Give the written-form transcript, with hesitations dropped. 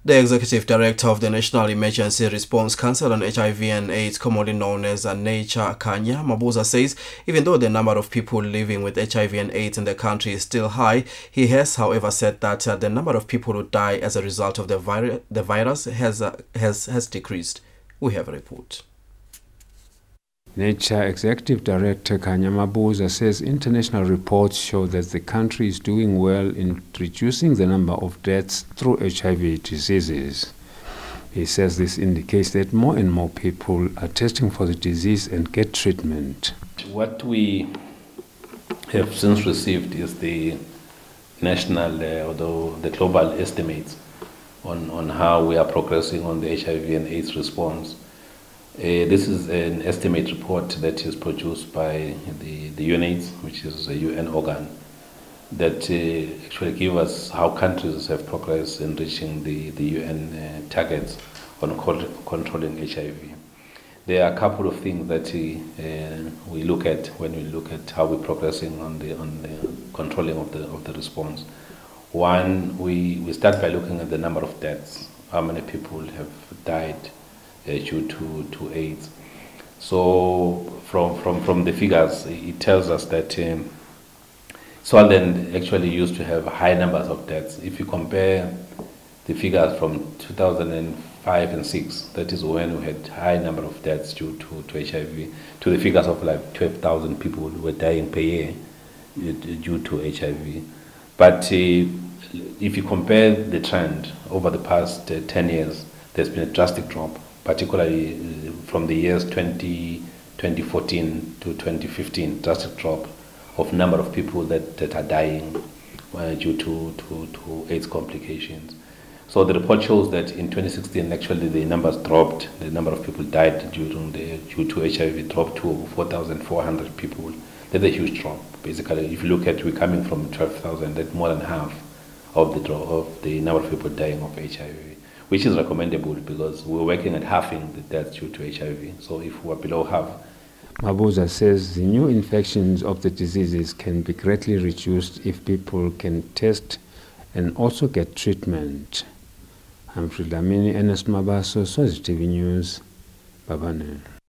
The Executive Director of the National Emergency Response Council on HIV and AIDS, commonly known as Nercha, Khanya, Mabuza, says even though the number of people living with HIV and AIDS in the country is still high, he has, however, said that the number of people who die as a result of the virus has decreased. We have a report. Nercha Executive Director Khanya Mabuza says international reports show that the country is doing well in reducing the number of deaths through HIV diseases. He says this indicates that more and more people are testing for the disease and get treatment. What we have since received is the national, although the global estimates on how we are progressing on the HIV and AIDS response. This is an estimate report that is produced by the UNAIDS, which is a UN organ, that actually give us how countries have progressed in reaching the UN targets on controlling HIV. There are a couple of things that we look at when we look at how we're progressing on the controlling of the response. One, we start by looking at the number of deaths, how many people have died due to AIDS. So from the figures, it tells us that Swaziland actually used to have high numbers of deaths. If you compare the figures from 2005 and 6, that is when we had high number of deaths due to HIV, to the figures of like 12,000 people who were dying per year due to HIV. But if you compare the trend over the past 10 years, there's been a drastic drop, particularly from the years 2014 to 2015, drastic drop of number of people that are dying due to AIDS complications. So the report shows that in 2016, actually the numbers dropped. The number of people died due to HIV dropped to 4,400 people. That's a huge drop. Basically, if you look at, we're coming from 12,000, that's more than half of the number of people dying of HIV, which is recommendable because we're working at halving the deaths due to HIV. So if we're below half. Mabuza says the new infections of the diseases can be greatly reduced if people can test and also get treatment. I'm Lamini, Ernest Mabaso, Swazi TV News, Babane.